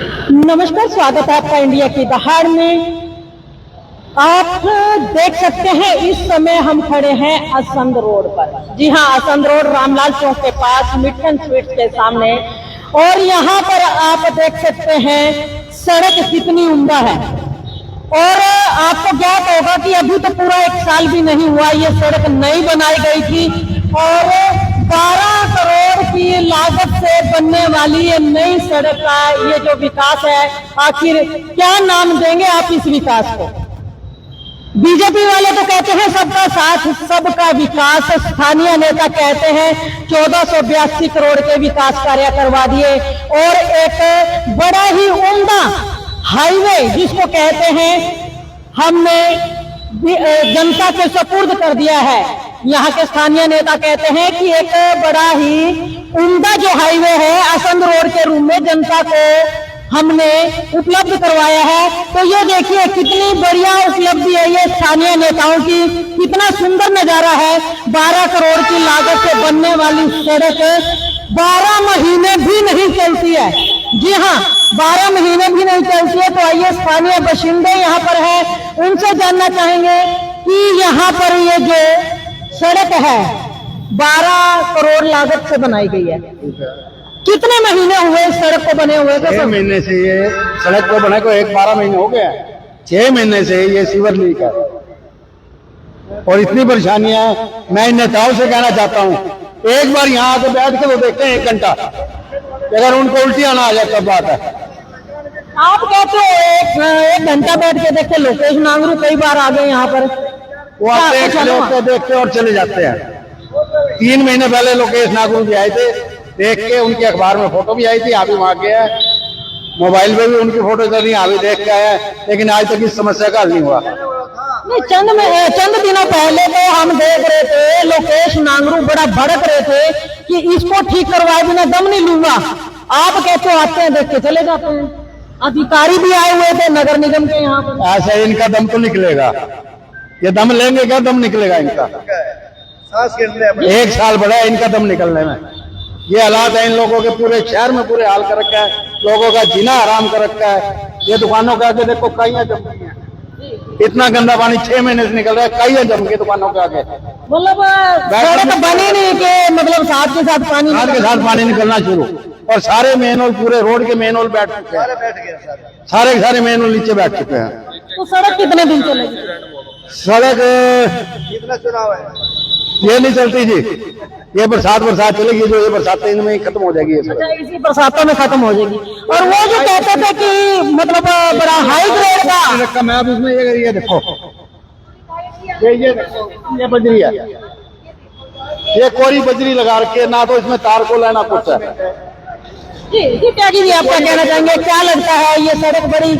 नमस्कार, स्वागत है आपका इंडिया की दहाड़ में। आप देख सकते हैं इस समय हम खड़े हैं असंध रोड पर। जी हाँ, असंध रोड रामलाल चौक के पास मिठन स्वीट्स के सामने। और यहाँ पर आप देख सकते हैं सड़क कितनी उम्दा है। और आपको ज्ञात होगा कि अभी तो पूरा 1 साल भी नहीं हुआ, ये सड़क नई बनाई गई थी और 12 करोड़ की लागत से बनने वाली ये नई सड़क का ये जो विकास है, आखिर क्या नाम देंगे आप इस विकास को? बीजेपी वाले तो कहते हैं सबका साथ सबका विकास, स्थानीय नेता कहते हैं 1482 करोड़ के विकास कार्य करवा दिए और एक बड़ा ही उम्दा हाईवे जिसको कहते हैं हमने जनता के सुपुर्द कर दिया है। यहाँ के स्थानीय नेता कहते हैं कि एक बड़ा ही उम्दा जो हाईवे है असंध रोड के रूप में जनता को हमने उपलब्ध करवाया है। तो ये देखिए कितनी बढ़िया उपलब्धि है ये स्थानीय नेताओं की, कितना सुंदर नजारा है। 12 करोड़ की लागत से बनने वाली सड़क 12 महीने भी नहीं चलती है। जी हाँ, 12 महीने भी नहीं चलती है। तो आइए स्थानीय बाशिंदे यहाँ पर है, उनसे जानना चाहेंगे कि यहाँ पर ये जो सड़क है 12 करोड़ लागत से बनाई गई है, कितने महीने हुए इस सड़क को बने हुए? 6 महीने से ये सड़क को बने को 12 महीने हो गया। 6 महीने से ये सीवर लीक है और इतनी परेशानियां हैं। मैं इन नेताओं से कहना चाहता हूँ, एक बार यहाँ आके बैठ के वो देखते हैं 1 घंटा, अगर उनको उल्टियां ना आ जाए तब बात है। आप कहते हो 1 घंटा बैठ के देखते, लोकेश नांगरू कई बार आ गए यहाँ पर, वो आते हैं देखते और चले जाते हैं। 3 महीने पहले लोकेश नागरू भी आए थे, देख के उनके अखबार में फोटो भी आई थी, आप भी वहां गए हैं, मोबाइल में भी उनकी फोटो चल रही है, आप भी देख के आए, लेकिन आज तक इस समस्या का हल नहीं हुआ। नहीं, चंद दिनों पहले तो हम देख रहे थे लोकेश नांगरू बड़ा भड़क रहे थे कि इसको ठीक करवाए बिना दम नहीं लूंगा। आप कहते हो आते हैं देख के चले जाते हैं। अधिकारी भी आए हुए थे नगर निगम के यहाँ पर। ऐसे इनका दम तो निकलेगा, ये दम लेंगे क्या? दम निकलेगा इनका। 1 साल बढ़ा है इनका दम निकलने में। ये हालात है इन लोगों के, पूरे शहर में पूरे हाल कर रखा है, लोगों का जीना आराम कर रखा है। ये दुकानों के आगे देखो काइयां जम गई हैं, इतना गंदा पानी 6 महीने से निकल रहा है, काइयां जम गई दुकानों के आगे। मतलब सड़क बनी नहीं कि मतलब साथ के साथ पानी निकलना शुरू, और सारे मेन होल, पूरे रोड के मेन होल बैठ चुके हैं, सारे मेन होल नीचे बैठ चुके हैं। तो सड़क कितने दिन चलेगी? सड़क कितना चुनाव है ये नहीं चलती जी, ये बरसात चलेगी, जो ये बरसात इनमें ही खत्म हो जाएगी। अच्छा, इसी बरसातों में खत्म हो जाएगी। और वो जो कहते थे कि मतलब बड़ा हाई ग्रेड का, मैं अब इसमें ये देखो, ये देखो, ये बजरी है, ये कोरी बजरी लगा रखी है, ना तो इसमें तार को लेना कुछ है। जी त्यागी जी, आपका कहना चाहेंगे क्या लगता है ये सड़क बड़ी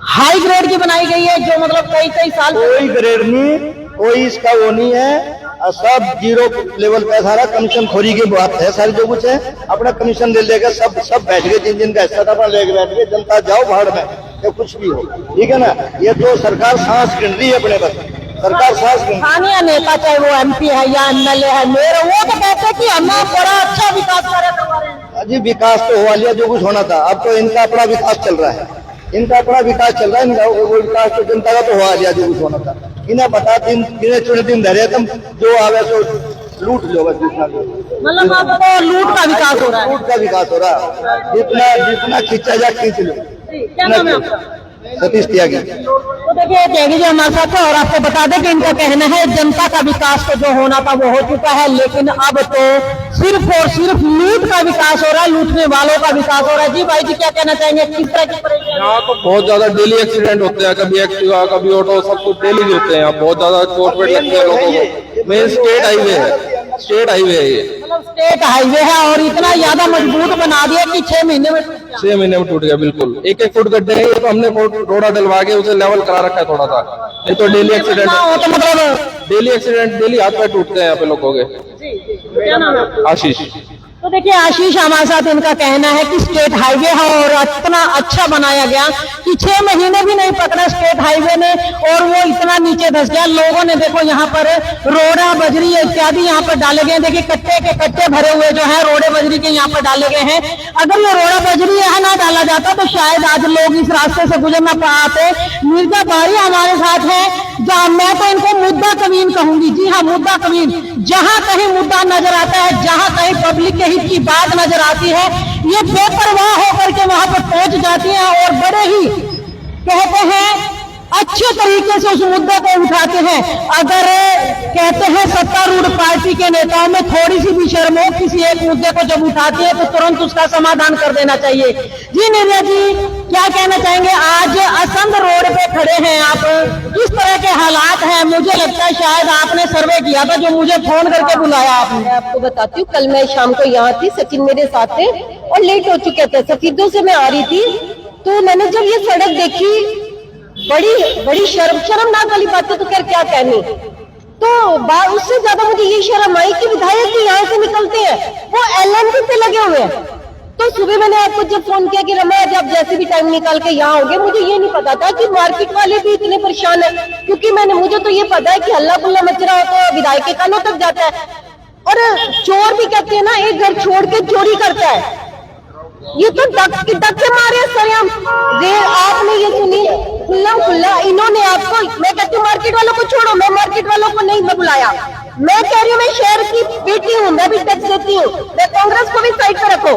हाई ग्रेड की बनाई गई है जो मतलब कई साल? कोई ग्रेड नहीं, कोई इसका वो नहीं है, सब 0 लेवल पे सारा कमीशन खोरी की बात है। सारी जो कुछ है अपना कमीशन ले लेगा, सब बैठ गए, जिनका हिस्सा था लेके बैठ गए, जनता जाओ भाड़ में, या कुछ भी हो, ठीक है ना। ये तो सरकार सांस गिन रही है अपने बस, सरकार सांस गिन। स्थानीय नेता चाहे वो MP है या MLA है, मेयर, वो तो कहते हैं कि हमने बड़ा अच्छा विकास कार्य करवा रहे हैं। जी विकास तो हुआ लिया, जो कुछ होना था। अब तो इनका अपना विकास चल रहा है, इनका अपना विकास चल रहा है, इनका वो विकास तो जनता का तो हुआ लिया, जो कुछ होना था। इन्हें बता दिन दिन धरे तुम जो आवे सो लूट लो बस। मतलब आपको लूट का विकास हो रहा है? लूट का विकास हो रहा है, जितना खींचा जा खींच लो। क्या नाम है आपका? सतीश त्यागी। तो देखिए त्यागी जी हमारे साथ है, और आपको बता दें कि इनका कहना है जनता का विकास तो जो होना था वो हो चुका है, लेकिन अब तो सिर्फ और सिर्फ लूट का विकास हो रहा है, लूटने वालों का विकास हो रहा है। जी भाई जी क्या कहना चाहेंगे, किस तरह की परेशानी? यहाँ तो बहुत ज्यादा डेली एक्सीडेंट होते हैं, कभी एक्टिवा कभी ऑटो, सब कुछ डेली होते हैं यहाँ, बहुत ज्यादा चोट पेट लगते हैं लोगों को। मेन स्टेट हाईवे है, स्टेट हाईवे है ये, मतलब स्टेट हाईवे है और इतना ज्यादा मजबूत बना दिया कि 6 महीने में 6 महीने में टूट गया बिल्कुल। 1-1 फुट गड्ढे हैं, तो हमने रोड़ा डलवा के उसे लेवल करा रखा है थोड़ा सा, नहीं तो डेली एक्सीडेंट, तो मतलब डेली एक्सीडेंट, डेली हाथ पैर टूटते हैं यहाँ पे लोगों के। क्या नाम है? आशीष। तो देखिए आशीष हमारे साथ इनका कहना है कि स्टेट हाईवे है और इतना अच्छा बनाया गया कि 6 महीने भी नहीं पकड़ा स्टेट हाईवे ने और वो इतना नीचे धस गया। लोगों ने देखो यहाँ पर रोड़ा बजरी इत्यादि यहाँ पर डाले गए, देखिए कट्टे के कट्टे भरे हुए जो है रोड़े बजरी के यहाँ पर डाले गए हैं। अगर ये रोड़ा बजरी यहाँ ना डाला जाता तो शायद आज लोग इस रास्ते से गुजर ना पाते। मिर्जा बारी हमारे साथ है, जहाँ मैं तो इनको मुद्दा कमीन कहूंगी। जी हाँ, मुद्दा कमीन। जहां कहीं मुद्दा नजर आता है, जहां कहीं पब्लिक के हित की बात नजर आती है, ये बेपरवाह होकर के वहां पर पहुंच जाती है और बड़े ही कहते हैं अच्छे तरीके से उस मुद्दे को उठाते हैं। अगर कहते हैं सत्तारूढ़ पार्टी के नेताओं में थोड़ी सी भी शर्म हो, किसी एक मुद्दे को जब उठाती है तो तुरंत उसका समाधान कर देना चाहिए। जी निर्या जी, क्या कहना चाहेंगे? आज असंध रोड पे खड़े हैं आप, किस तरह के हालात हैं? मुझे लगता है शायद आपने सर्वे किया था, जो मुझे फोन करके बुलाया आपने। मैं आपको बताती हूँ, कल मैं शाम को यहाँ थी, सचिन मेरे साथ थे और लेट हो चुके थे। सफीदों से मैं आ रही थी तो मैंने जब ये सड़क देखी, बड़ी शर्मनाक वाली बात है, तो खैर क्या कहनी। तो उससे ज्यादा मुझे ये शर्म आई कि विधायक भी यहाँ से निकलते हैं, वो एलएनटी पे लगे हुए हैं। तो सुबह मैंने आपको जब फोन किया कि रमा आज आप जैसे भी टाइम निकाल के यहाँ होगे, मुझे ये नहीं पता था कि मार्केट वाले भी इतने परेशान है, क्योंकि मुझे तो ये पता है कि हल्ला गुल्ला मच रहा हो तो विधायक के कानों तक जाता है। और चोर भी कहते हैं ना, एक घर छोड़ के चोरी करता है, ये तो डक के मारे सरेआम। आपने ये सुनी खुल्ला, इन्होंने आपको, मैं कहती हूँ मार्केट वालों को छोड़ो, मैं मार्केट वालों को नहीं मैं बुलाया, मैं कह रही हूँ मैं शहर की बेटी हूँ, मैं भी टैक्स देती हूँ, मैं कांग्रेस को भी साइड पर रखो।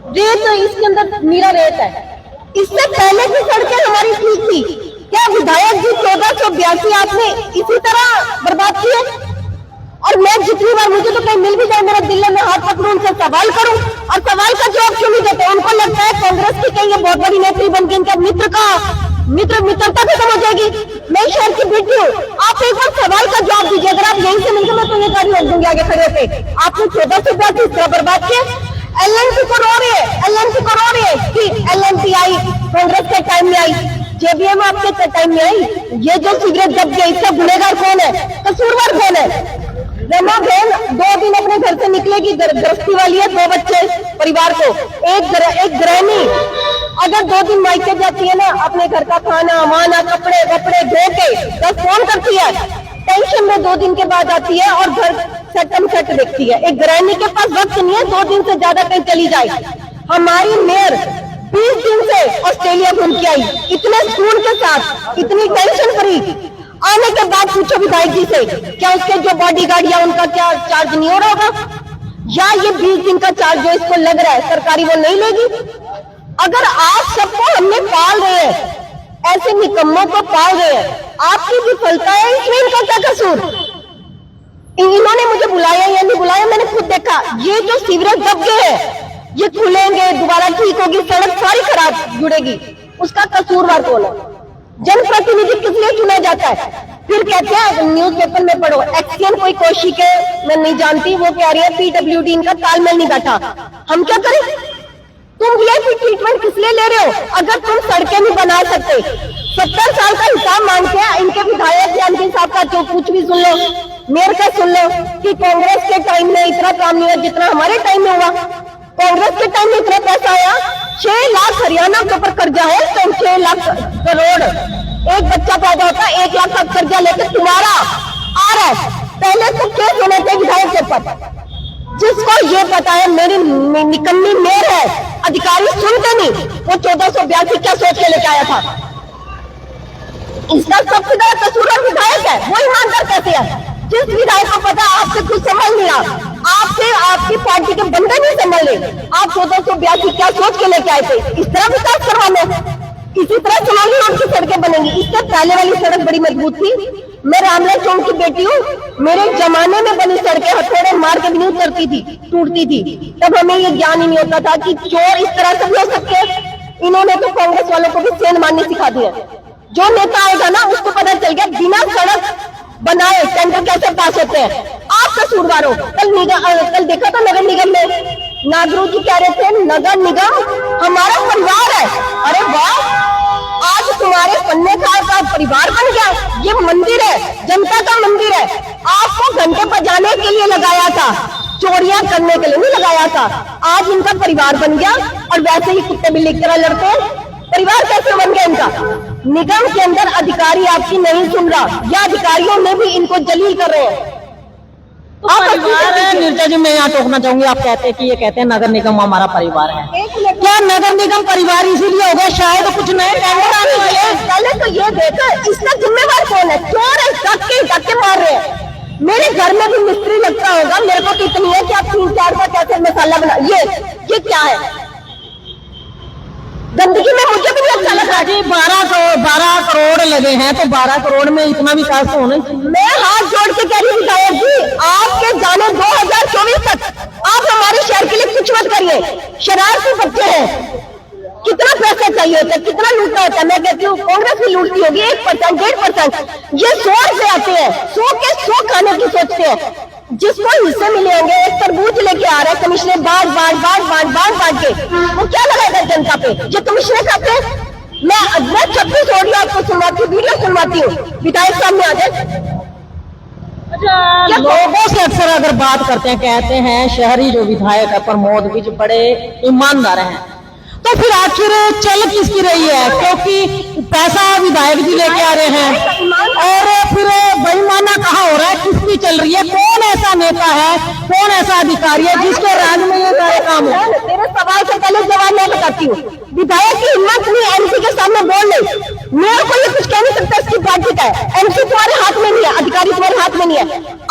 रेत तो इसके अंदर मीरा रेत है, इससे पहले की सड़कें हमारी ठीक थी। क्या विधायक जी 1482 आपने इसी तरह बर्बाद किए? और मैं जितनी बार मुझे तो कहीं मिल भी जाए, मेरा दिल में हाथ पकड़ूं, उनसे सवाल करूं और सवाल का जवाब क्यों नहीं देते? उनको लगता है कांग्रेस की कहीं ये बहुत बड़ी नेत्री बन गई, इनका मित्रता खत्म हो जाएगी। मैं शहर की बेटी हूँ, आप एक बार सवाल का जवाब दीजिए। अगर आप यहीं से मिलकर मैं तो ये गाड़ी रोक दूंगी आगे खड़े पे। आपने 1482 इस तरह बर्बाद किए। एलएनटी को रो रही है कि एलएनटी आई कांग्रेस के टाइम में आई, जेबीएम आपके टाइम में आई। ये जो सिगरेट दब गया, इसका गुनहगार कौन है, कसूरवार कौन है? रमा बहन 2 दिन अपने घर से निकलेगी, गृहस्थी वाली है, 2 बच्चे परिवार को, एक गृहिणी अगर 2 दिन मायके जाती है ना, अपने घर का खाना वाना कपड़े वपड़े धो के 10 फोन करती है, टेंशन में 2 दिन के बाद आती है और घर सेट देखती है। एक गृहिणी के पास वक्त नहीं है 2 दिन से ज्यादा कहीं चली जाए। हमारी मेयर 20 दिन से ऑस्ट्रेलिया घूम के आई, इतने सुकून के साथ, इतनी टेंशन फ्री। आने के बाद पूछो विधायक जी से, क्या उसके जो बॉडीगार्ड या उनका क्या चार्ज नहीं हो रहा होगा, या ये 20 दिन का चार्ज जो इसको लग रहा है सरकारी वो नहीं लेगी? अगर आप सबको हमने पाल रहे हैं, ऐसे निकम्मों को पाल रहे हैं, आपकी विफलता है, इसमें इनका क्या कसूर? इन्होंने मुझे बुलाया या नहीं बुलाया, मैंने खुद देखा। ये जो सीवरेज दब गए हैं, ये खुलेंगे, दोबारा ठीक होगी, सड़क सारी खराब जुड़ेगी, उसका कसूरवार कौन है? जनप्रतिनिधि किस लिए चुना जाता है? फिर कहते हैं न्यूज़पेपर में पढ़ो, एक्सियन कोई कोशिश के मैं नहीं जानती, वो कह रही है पीडब्ल्यूडी इनका तालमेल नहीं बैठा। हम क्या करें? तुम वीआईपी ट्रीटमेंट किस लिए ले रहे हो? अगर तुम सड़कें नहीं बना सकते, 70 साल का हिसाब मांगते हैं इनके विधायक जानकी साहब का, जो कुछ भी सुन लो, मेयर का सुन लो कि कांग्रेस के टाइम में इतना काम नहीं हुआ जितना हमारे टाइम में हुआ। कांग्रेस के टाइम में इतना पैसा आया, 6 लाख हरियाणा के ऊपर कर्जा है, 6 लाख करोड़। एक बच्चा पैदा होता है, 1 लाख का कर्जा लेकर तुम्हारा आ रहा है। पहले तो केस होने थे विधायक के ऊपर। जिसको ये पता है मेरी निकम्मी मेयर है, अधिकारी सुनते नहीं, वो 1482 क्या सोच के लेके आया था? इसका सबसे ज्यादा कसूरवार विधायक है, वो ईमानदार कैसे है? जिस विधायक को पता आपसे कुछ समझ नहीं रहा, आपसे आपकी पार्टी के बंदे नहीं समझ रहे, आप 1482 क्या सोच के लेके आए थे? इस तरह विकास करवाना, इसी तरह चुनावी रोड की सड़कें बनेंगी। इससे पहले वाली सड़क बड़ी मजबूत थी। मैं रामलाल चौक की बेटी हूँ, मेरे जमाने में बनी सड़कें हथौड़े मार के भी नहीं उतरती थी, टूटती थी। तब हमें ये ज्ञान ही नहीं होता था कि चोर इस तरह से भी हो सकते हैं। इन्होंने तो कांग्रेस वालों को भी सेंध मारनी सिखा दी है। जो नेता आएगा ना, उसको पता चल गया बिना सड़क बनाए टेंडर कैसे पास होते हैं। आप कसूरवार हो। कल देखा था नगर निगम में, नागरू जी कह रहे थे नगर निगम हमारा परिवार है। अरे वाह, आज तुम्हारे पन्ने का परिवार बन गया। ये मंदिर है, जनता का मंदिर है। आपको घंटे बजाने के लिए लगाया था, चोरियां करने के लिए नहीं लगाया था। आज इनका परिवार बन गया और वैसे ही कुत्ते बिल्ली की तरह लड़ते हैं। परिवार कैसे बन गया इनका? निगम के अंदर अधिकारी आपकी नहीं सुन रहा, या अधिकारियों में भी इनको जलील कर रहे हैं। तो परिवार है निर्जा जी, मैं यहाँ टोकना चाहूंगी। आप कहते हैं कि ये कहते हैं नगर निगम हमारा परिवार है, क्या नगर निगम परिवार इसीलिए होगा शायद कुछ नए टेंडर आने वाले हैं? पहले तो ये देखा इसका जिम्मेवार कौन है? चोर है, धक्के मार रहे हैं। मेरे घर में भी मिस्त्री लगता होगा, मेरे को तो इतनी है कि आप 3-4 का कैसे मसाला बना। ये क्या है? गंदगी में मुझे भी नहीं अच्छा लग रहा। जी 12 करोड़ लगे हैं, तो 12 करोड़ में इतना विकास तो होना चाहिए। मैं हाथ जोड़ के कह रही हूँ विधायक जी, आपके जाने 2024 तक आप हमारे शहर के लिए कुछ मत करिए। शरारती बच्चे हैं, कितना पैसा चाहिए होता है, कितना लूटना होता है। मैं कहती हूँ कांग्रेस भी लूटती होगी 1%, 1.5%। ये 100 से आते हैं, 100 के 100 खाने की सोचते हैं। जिसको हिस्से मिले होंगे, एक तरबूज लेके आ रहा है कमिश्नर, बांट के वो क्या लगाएगा जनता पे? जो कमिश्नर खाते हैं। मैं 26 ऑडियो आपको सुनवाती हूँ, वीडियो सुनवाती हूँ, विधायक सामने आ जाए। अच्छा, लोगों से अक्सर अगर बात करते हैं, कहते हैं शहरी जो विधायक है प्रमोद विज बड़े ईमानदार हैं, तो फिर आखिर चल किसकी रही है? क्योंकि पैसा विधायक जी लेके आ रहे हैं और फिर बेईमाना कहाँ हो रहा है, किसकी चल रही है? कौन ऐसा नेता है, कौन ऐसा अधिकारी है जिसके राज में ये सारे काम हो? तेरे सवाल से पहले जवाब मैं बताती हूँ। विधायक की हिम्मत नहीं एमसी के सामने बोल नहीं, मेरे को ये कुछ कह नहीं सकता, इसकी पार्टी का है। एमसी तुम्हारे हाथ में नहीं है, अधिकारी तुम्हारे हाथ में नहीं है।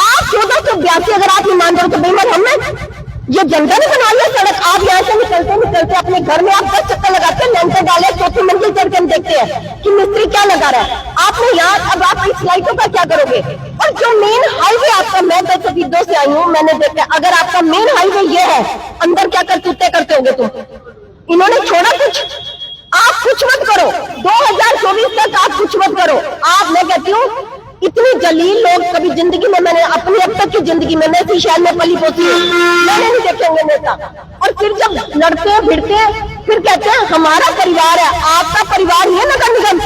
आप 1482 अगर आप ईमानदार हो तो बेईमान हम में ये जनता ने बनवाई है सड़क। आप यहाँ से निकलते अपने घर में आप 10 चक्कर लगाते हैं, लेंटर डाले, 4थी मंजिल चढ़ के हम देखते हैं कि मिस्त्री क्या लगा रहा है। आपने यहाँ अब आप इस लाइटों का क्या करोगे? और जो मेन हाईवे आपका, मैं 10 से आई हूँ, मैंने देखा अगर आपका मेन हाईवे ये है, अंदर क्या करते होगे तुम? इन्होंने छोड़ा कुछ? आप कुछ मत करो, 2024 तक आप कुछ मत करो। आप, मैं कहती हूँ इतनी जलील लोग कभी जिंदगी में, मैंने अपनी अब तक की जिंदगी में, मैं इसी शहर में पली पोती हूँ, मैंने नहीं देखे होंगे नेता। और फिर जब लड़ते हैं भिड़ते हैं, फिर कहते हैं हमारा परिवार है। आपका परिवार नहीं है नगर निगम।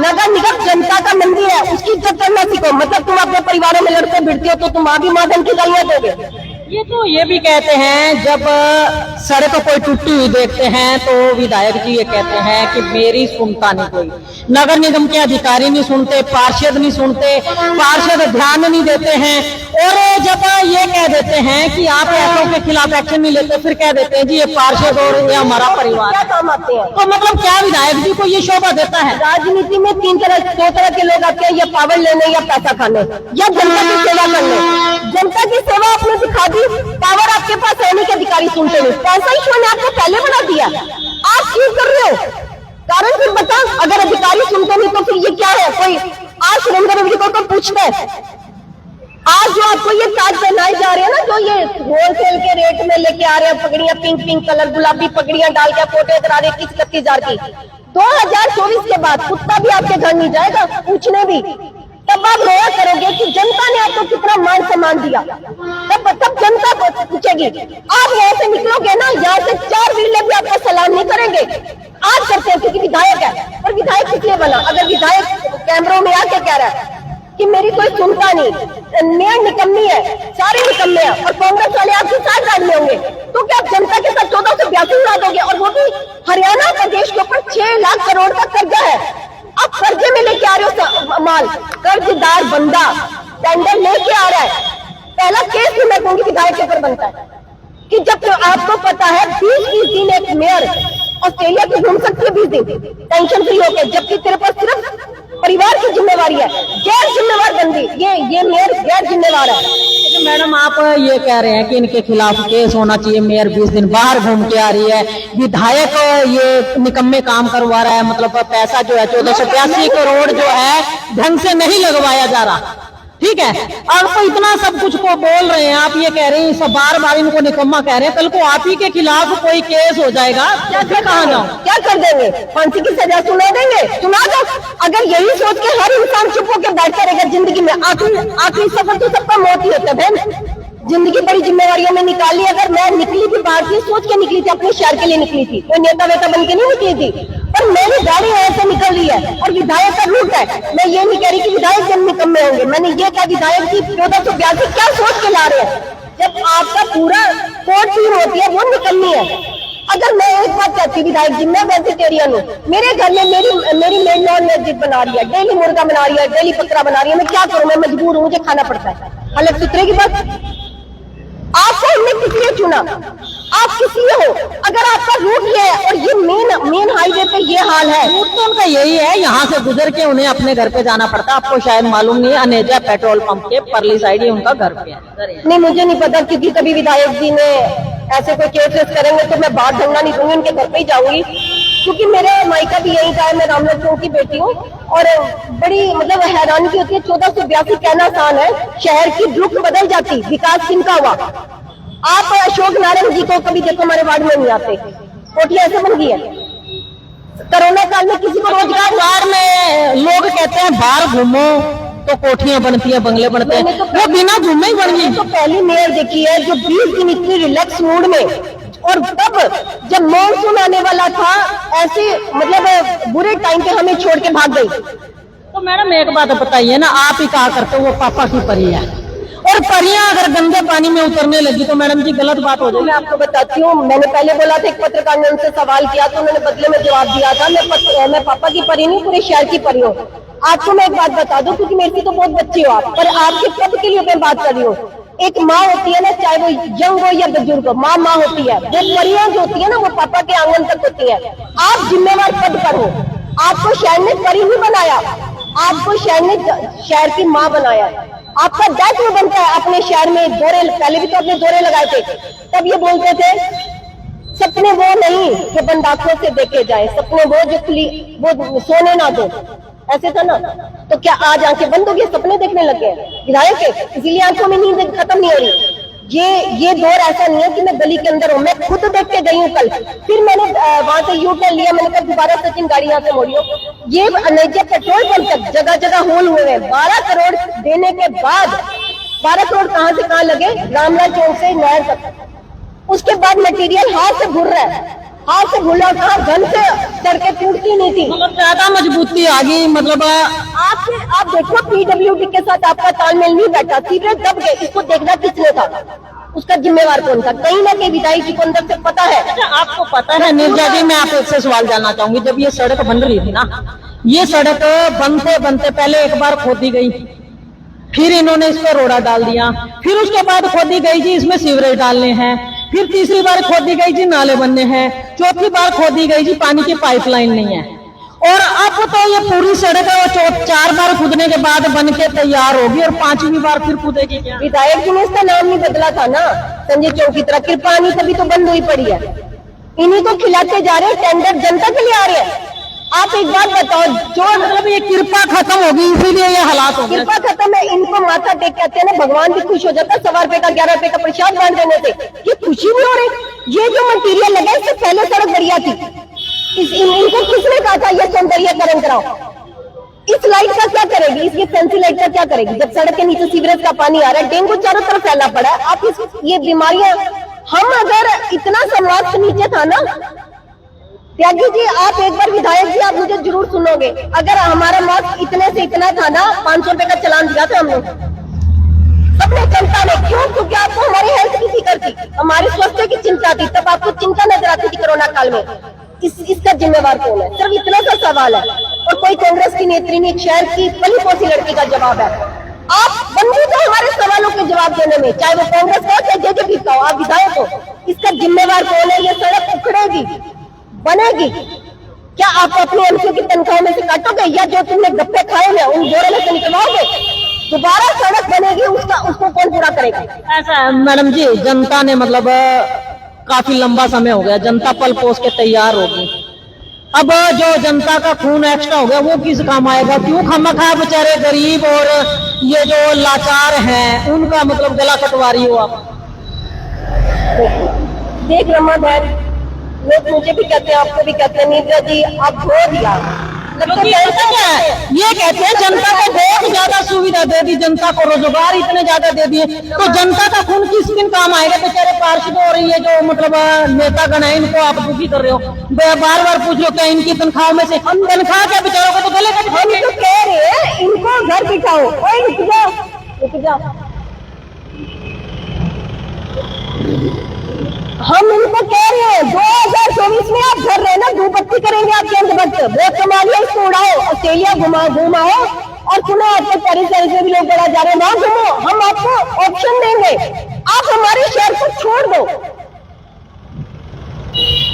नगर निगम जनता का मंदिर है, उसकी इज्जत करना सीखो। मतलब तुम अपने परिवारों में लड़ते भिड़ते हो तो तुम आगे माधन की गालियां दोगे। ये तो ये भी कहते हैं जब सड़क कोई टूटी हुई देखते हैं तो विधायक जी ये कहते हैं कि मेरी सुनता नहीं कोई, नगर निगम के अधिकारी नहीं सुनते, पार्षद नहीं सुनते, पार्षद ध्यान नहीं देते हैं। और जब ये कह देते हैं कि आप ऐसों के खिलाफ एक्शन नहीं लेते, फिर कह देते हैं जी ये पार्षद और ये हमारा परिवार क्या काम आते हैं? तो मतलब क्या विधायक जी को ये शोभा देता है? राजनीति में 2 तरह के लोग आते हैं, या पावर लेने या पैसा खाने, या जनता की सेवा करने। जनता की सेवा आपने दिखा दी, पावर आपके पास रहने के अधिकारी सुनते नहीं, पैसा ही मैंने आपको पहले बना दिया। आप क्यों कर रहे हो? कारण फिर बता, अगर अधिकारी सुनते नहीं तो फिर ये क्या है? कोई आज सुरेंद्र रेड्डी को पूछते हैं, आज जो आपको ये ताज पहनाए जा रहे हैं ना, जो ये होलसेल के रेट में लेके आ रहे हैं पगड़ियां, पिंक कलर गुलाबी पगड़ियां डाल के फोटो करा रहे 31-31 हजार की। 2024 के बाद कुत्ता भी आपके घर नहीं जाएगा पूछने भी। तब आप रोया करोगे कि जनता ने आपको कितना मान सम्मान दिया, तब जनता पूछेगी। आप यहाँ से निकलोगे ना, यहाँ से 4 वीरले भी आपको सलाम नहीं करेंगे। आज करते हैं क्योंकि विधायक है, पर विधायक किसलिए बना? अगर विधायक कैमरों में आके कह रहा है कि मेरी कोई सुनता नहीं, मेयर निकम्मी है, सारे निकम्मे हैं और कांग्रेस वाले आपके साथ डाल होंगे, तो क्या आप जनता के साथ 1482 उड़ा दोगे? और वो भी हरियाणा प्रदेश के ऊपर 6 लाख करोड़ का कर्जा है। आप कर्जे में लेके आ रहे हो माल, कर्जदार बंदा टेंडर लेके आ रहा है। पहला केस भी मैं कहूंगी विधायक के ऊपर बनता है कि जब आपको पता है 20 दिन एक मेयर ऑस्ट्रेलिया की घूम सकती है 20 दिन टेंशन फ्री होकर, जबकि तेरे पास सिर्फ परिवार की जिम्मेवारी है। गैर जिम्मेवार बंदी, ये मेयर गैर जिम्मेवार है। तो मैडम आप ये कह रहे हैं कि इनके खिलाफ केस होना चाहिए, मेयर 20 दिन बाहर घूम के आ रही है, विधायक ये निकम्मे काम करवा रहा है, मतलब पैसा जो है 1482 करोड़ जो है ढंग से नहीं लगवाया जा रहा। ठीक है, आपको इतना सब कुछ को बोल रहे हैं, आप ये कह रहे हैं, सब बार इनको निकम्मा कह रहे हैं, कल को आप ही के खिलाफ कोई केस हो जाएगा, कैसे कहाँ जाओ? क्या कर देंगे? फांसी की सजा सुना देंगे? सुना दो। अगर यही सोच के हर इंसान चुप होकर बैठता रहेगा जिंदगी में, आखिरी सफर तो सबका मौत ही होता है बहन। जिंदगी बड़ी जिम्मेवारियों में निकाली। अगर मैं निकली थी बाहर से, सोच के निकली थी, अपने शहर के लिए निकली थी, कोई नेता वेता बन के नहीं निकली थी, पर मेरी गाड़ी ऐसे निकल रही है और विधायक का रूट है। मैं ये नहीं कह रही कि विधायक जन निकम्मे होंगे, मैंने ये कहा विधायक की 1482 क्या सोच के ला रहे हैं। जब आपका पूरा कोर्ट टीम होती है वो निकलनी है। अगर मैं एक बात कहती विधायक जी, मैं वेजिटेरियन हूँ, मेरे घर में मेरी मेड नॉन वेज बना रही है, डेली मुर्गा बना रही है, डेली बकरा बना रही है, मैं क्या करूँ, मैं मजबूर हूँ, मुझे खाना पड़ता है। अलग सूत्रे की बात, आपको हमने किस लिए चुना, आप किस लिए हो? अगर आपका रूट ये है और ये मेन हाईवे पे ये हाल है, रूट तो उनका यही है, यहाँ से गुजर के उन्हें अपने घर पे जाना पड़ता है। आपको शायद मालूम नहीं, अनेजा पेट्रोल पंप के परली साइड ही उनका घर पे है। नहीं मुझे नहीं पता, क्योंकि कभी विधायक जी ने ऐसे कोई केस करेंगे तो मैं बात ढंगना नहीं दूंगी, उनके घर पे ही जाऊंगी, क्योंकि मेरे मायका भी यही था। मैं रामनाथ चौक की बेटी हूँ और बड़ी मतलब हैरानी की होती है। 1482 कहना आसान है, शहर की रुख बदल जाती, विकास किनका हुआ? आप अशोक नारायण जी को कभी देखो हमारे वार्ड में नहीं आते, कोठियां ऐसे बन गई है। कोरोना काल में किसी को रोजगार, बाहर में लोग कहते हैं बाहर घूमो तो कोठियां बनती है, बंगले बनते हैं, वो बिना घूमे ही बन गई। तो पहली मेयर देखी है जो 20 दिन इतनी रिलैक्स मूड में, और तब जब मॉनसून आने वाला था ऐसे मतलब बुरे टाइम पे हमें छोड़ के भाग गई। तो मैडम एक बात बताइए ना, आप ही कहा करते हो वो पापा की परी है, और परियां अगर गंदे पानी में उतरने लगी तो मैडम जी गलत बात हो जाएगी। मैं आपको बताती हूँ, मैंने पहले बोला था, एक पत्रकार ने उनसे सवाल किया तो उन्होंने बदले में जवाब दिया था, मैं पापा की परी नहीं, पूरे शहर की परी हूँ। आपको मैं एक बात बता दूं, क्योंकि मेरे से तो बहुत बच्चे हो आप, पर आपके पद के लिए मैं बात कर रही हूँ। एक माँ होती है ना, चाहे वो यंग हो या बुजुर्ग हो, माँ होती है। वो परियां जो होती है ना, वो पापा के आंगन तक होती है। आप जिम्मेवार पद पर हो, आपको शहर ने परी नहीं बनाया, आपको शहर ने शहर की माँ बनाया। आपका दायित्व बनता है अपने शहर में दौरे, पहले भी तो अपने दौरे लगाए थे, तब ये बोलते थे सपने वो नहीं जो बंद आंखों से देखे जाए, सपने वो जो खुली वो सोने ना दो, ऐसे था ना। तो क्या आज आंखें बंद हो गई, सपने देखने लग गए विधायक के, इसीलिए आंखों में नींद खत्म नहीं हो रही। ये दौर ऐसा नहीं है कि मैं गली के अंदर हूँ, मैं खुद देख के गई हूँ कल, फिर मैंने वहां से यू टर्न लिया, मैंने कहा दोबारा सचिन गाड़ी यहाँ से मोड़ियो। ये अनेजा पेट्रोल पंप तक जगह जगह होल हुए हैं। 12 करोड़ देने के बाद 12 करोड़ कहाँ से कहाँ लगे, रामलाल चौक से नहर तक। उसके बाद मटेरियल हाथ से घुर रहा है, हाथ से घुला, कहा घन से सड़कें टूटती नहीं थी, मतलब ज्यादा मजबूती आ गई। मतलब आप देखो पीडब्ल्यूडी के साथ आपका तालमेल नहीं बैठा, सीवरेज दब गए, इसको देखना किसने था, उसका जिम्मेवार कौन था? कहीं ना कहीं विधायक जी को अंदर से पता है। अच्छा, आपको पता है निर्जा जी, मैं आपसे एक सवाल जानना चाहूंगी। जब ये सड़क बन रही थी ना, ये सड़क बनते बनते पहले एक बार खोदी गई, फिर इन्होंने इस पर रोड़ा डाल दिया, फिर उसके बाद खोदी गई जी इसमें सीवरेज डालने हैं, फिर तीसरी बार खोदी गई जी नाले बनने हैं, चौथी बार खोदी गई जी पानी की पाइपलाइन नहीं है, और अब तो ये पूरी सड़क है वो 4 बार खुदने के बाद बन के तैयार होगी और 5वीं बार फिर खुदेगी क्या? विधायक जी ने इसका नाम नहीं बदला था ना, संजय चौक की तरह कृपानी, तभी तो बंद हुई पड़ी है। इन्हीं को खिलाते जा रहे हैं, टेंडर जनता के लिए आ रहे हैं। आप एक बात बताओ, जो मतलब ये कृपा खत्म होगी इसीलिए ये हालात हो गए। कृपा खत्म है, इनको माथा टेक कहते हैं ना, भगवान भी खुश हो जाता है 1.25 रुपए का 11 रुपए का प्रसाद बांट देने से। ये खुशी नहीं हो रही। ये जो मटीरियल लगा इससे पहले सड़क बढ़िया थी, इनको किसने कहा था ये सौंदर्यकरण कराओ? इस लाइट का क्या करेगी, इसकी फैंसी लाइट का क्या करेगी? जब सड़क के नीचे सीवरेज का पानी आ रहा है, डेंगू चारों तरफ फैला पड़ा है। आप ये बीमारियां, हम अगर इतना समाज के नीचे था ना, त्यागी जी आप एक बार विधायक जी आप मुझे जरूर सुनोगे, अगर हमारा मौत इतने से इतना था ना, 500 रुपए का चलान दिया था हमने सबने, जनता ने। क्यों? क्योंकि आपको हमारी हेल्थ की फिक्र थी, हमारे स्वास्थ्य की चिंता थी, तब आपको चिंता नजर आती थी कोरोना काल में। इसका जिम्मेवार कौन है? सिर्फ इतना सा सवाल है, और कोई कांग्रेस की नेत्री ने, शहर की पली पोसी लड़की का जवाब है। आप बंदी तो हमारे सवालों के जवाब देने में, चाहे वो कांग्रेस का हो चाहे जेजेपी का हो, आप विधायक हो, इसका जिम्मेवार कौन है? ये सड़क उखड़ेगी, बनेगी, क्या आप अपने एमसी की तनख्वाह में से काटोगे, या जो तुमने गप्पे खाए हैं उन जोड़े में से निकलवाओगे? दोबारा सड़क बनेगी, उसको कौन पूरा करेगा? ऐसा है मैडम जी, जनता ने मतलब काफी लंबा समय हो गया, जनता पल पोस के तैयार होगी। अब जो जनता का खून एक्स्ट्रा हो गया वो किस काम आएगा? क्यों खामखा बेचारे गरीब और ये जो लाचार हैं उनका मतलब गला कटवारी हो आप? देख रमा बहन, लोग मुझे भी कहते हैं, आपको भी कहते हैं, नीता जी आप खो दिया। क्योंकि ऐसा क्या है, ये कहते हैं जनता को बहुत ज्यादा सुविधा दे दी, जनता को रोजगार इतने ज्यादा दे दिए, तो जनता का खून किस दिन काम आएगा? बेचारे पार्षद और ये जो मतलब नेतागण है, इनको आप दुखी कर रहे हो। बार बार पूछ लो क्या इनकी तनख्वाह में से, हम तनख्वाह क्या बेचारों को तो गले हम तो कह रहे हैं इनको घर बिठाओ, रुक जाओ। हम उनको कह रहे हैं 2024 में आप घर रहे ना, धूपबत्ती करेंगे आपके अंतर्गत, बहुत कमा लिया, इसको उड़ाओ, ऑस्ट्रेलिया घुमाओ, और सुनो आपको पेरिस से भी लोग बड़ा जा रहे हैं, वहां घूमो, हम आपको ऑप्शन देंगे, आप हमारे शहर को छोड़ दो।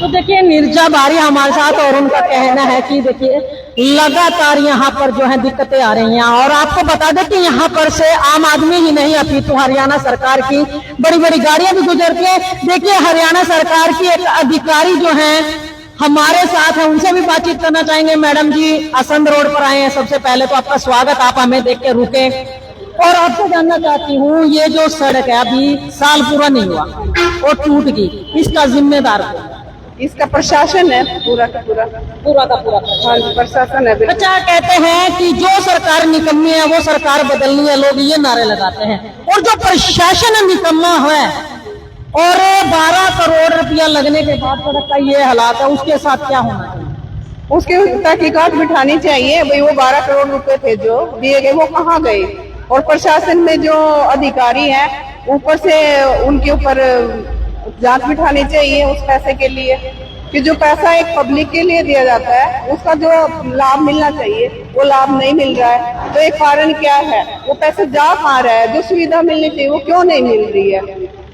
तो देखिए नीरजा बारी हमारे साथ, और उनका कहना है कि देखिए लगातार यहाँ पर जो है दिक्कतें आ रही हैं, और आपको बता दें कि यहाँ पर से आम आदमी ही नहीं अपितु हरियाणा सरकार की बड़ी बड़ी गाड़ियां भी गुजरती है। देखिए हरियाणा सरकार की एक अधिकारी जो है हमारे साथ है, उनसे भी बातचीत करना चाहेंगे। मैडम जी असंध रोड पर आए हैं, सबसे पहले तो आपका स्वागत, आप हमें देख के रुके, और आपसे जानना चाहती हूँ ये जो सड़क है अभी साल पूरा नहीं हुआ और टूट गई, इसका जिम्मेदार कौन? इसका प्रशासन है, पूरा का पूरा। हाँ जी, प्रशासन है। अच्छा, कहते हैं कि जो सरकार निकम्मी है वो सरकार बदलनी है, लोग ये नारे लगाते हैं, और जो प्रशासन निकम्मा है और 12 करोड़ रुपया लगने के बाद सड़क का ये हालात है, उसके साथ क्या होना चाहिए? उसके तहकीकात बिठानी चाहिए, भाई वो 12 करोड़ रुपए थे जो दिए गए वो कहाँ गए, और प्रशासन में जो अधिकारी हैं ऊपर से उनके ऊपर जांच बिठानी चाहिए उस पैसे के लिए, कि जो पैसा एक पब्लिक के लिए दिया जाता है उसका जो लाभ मिलना चाहिए वो लाभ नहीं मिल रहा है। तो एक कारण क्या है, वो पैसे जा कहाँ रहा है, जो सुविधा मिलनी चाहिए वो क्यों नहीं मिल रही है।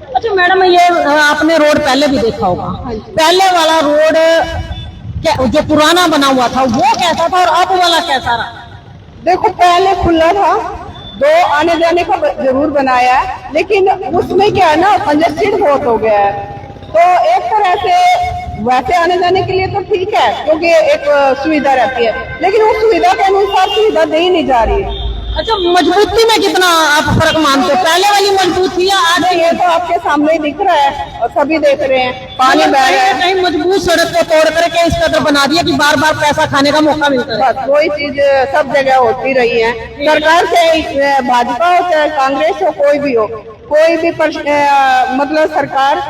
अच्छा मैडम, ये आपने रोड पहले भी देखा होगा, पहले वाला रोड जो पुराना बना हुआ था वो कैसा था और अब वाला कैसा रहा? देखो पहले खुला था, 2 आने जाने का जरूर बनाया है, लेकिन उसमें क्या है ना, कंजेस्टेड बहुत हो गया है। तो एक तरह से वैसे आने जाने के लिए तो ठीक है क्योंकि एक सुविधा रहती है, लेकिन उस सुविधा के अनुसार सुविधा दी ही नहीं जा रही है। अच्छा, मजबूती में कितना आप फर्क मानते हो, पहले वाली मजबूत थी या आज? ये तो आपके सामने ही दिख रहा है और सभी देख रहे हैं, पानी बह रहा है। कहीं मजबूत सड़क को तोड़ करके इस कदर बना दिया कि बार बार पैसा खाने का मौका मिलता है। बस वही चीज सब जगह होती रही है, सरकार से भाजपा हो चाहे कांग्रेस हो, कोई भी हो, कोई भी मतलब सरकार